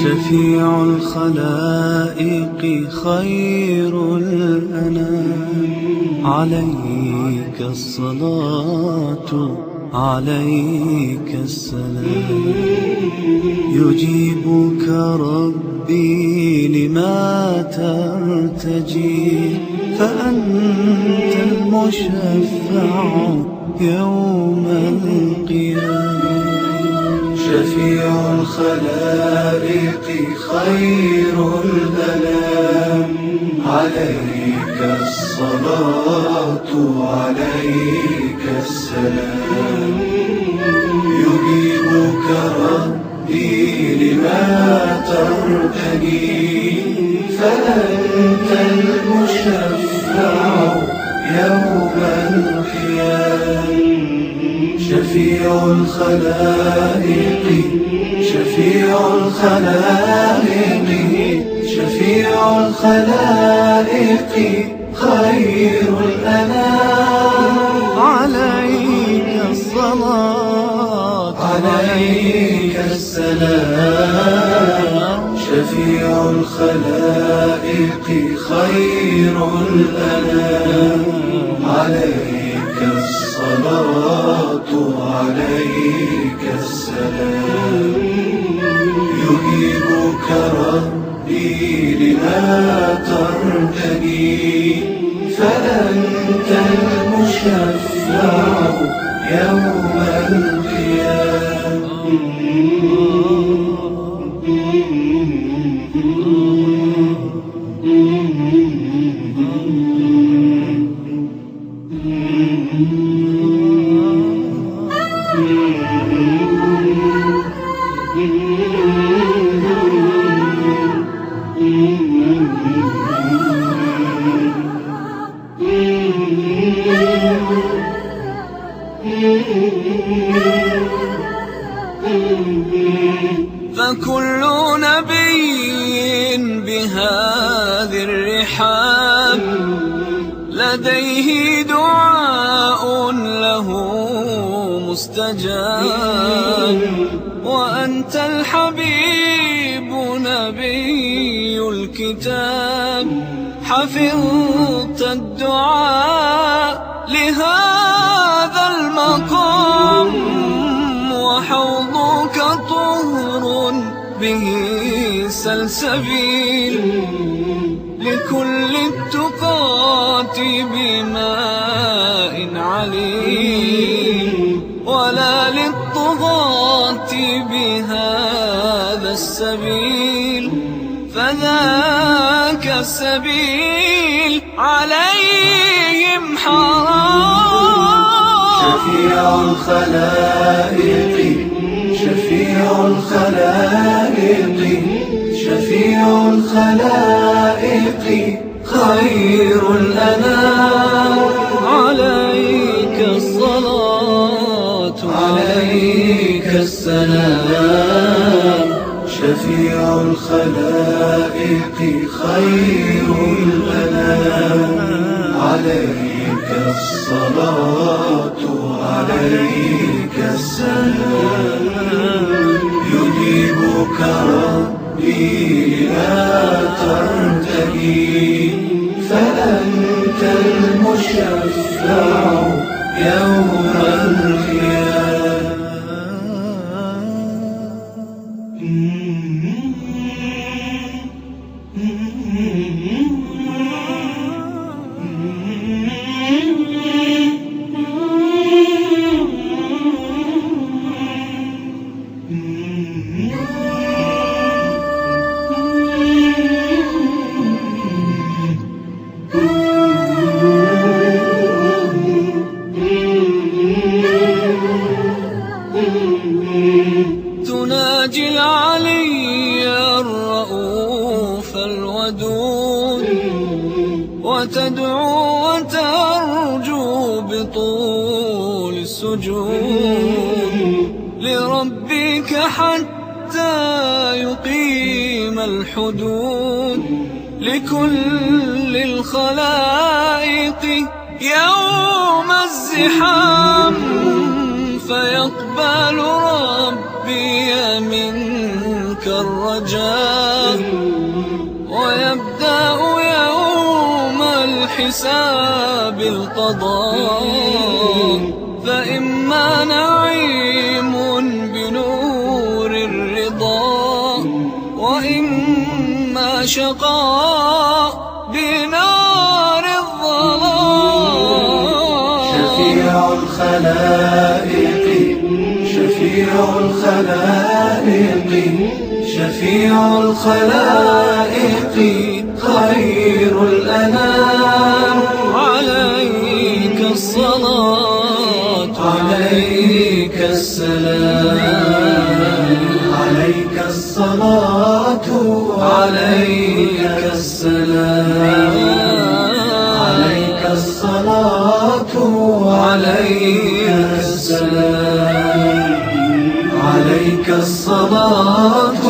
شفيع الخلائق خير الأنام، عليك الصلاة عليك السلام. يجيبك ربي لما ترتجي، فأنت المشفع يوم القيامة. شفيع الخلائق خير الأنام، عليك الصلاة عليك السلام. يجيبك ربي لما ترتجي، فأنت المشفع يوم القيامة. شفيع الخلائق شفيع الخلائق شفيع الخلائق خير الأنام، عليك الصلاة عليك السلام. شفيع الخلائق خير الأنام، عليك الصلاة عليك السلام. يجيبك ربي لما ترتجي، فأنت المشفع يوم القيامة. فكل نبي بهذه الرحاب لديه دعاء له مستجاب. وأنت الحبيب نبي الكتاب، حفظت الدعاء لهذا المقام. وحوضك طهر به سلسبيل، لكل التقاة بماء عليل. ولا للطغاة بهذا السبيل، فذاك السبيل عليهم حرام. شفيع الخلائق شفيع الخلائق شفيع الخلائق خير الأنام، عليك الصلاة عليك السلام. شفيع الخلائق خير الأنام، عليك الصلاة عليك السلام. يجيبك ربي لا ترتجي، فأنت المشفع يوم القيامة. تناجي العلي الرؤوف الودود، وتدعو وترجو بطول السجود لربك حتى يقيم الحدود لكل الخلائق يوم الزحام، فيقبل ربي منك الرجاء، ويبدأ يوم الحساب القضاء، فإما نعيم بنور الرضا، وإما شقاء بنار الظلام. شفيع الخلائق شفيع الخلائق شفيع الخلائق خير الأنام، عليك الصلاة عليك السلام، عليك الصلاة عليك السلام، عليك الصلاة عليك السلام، عليك الصلاة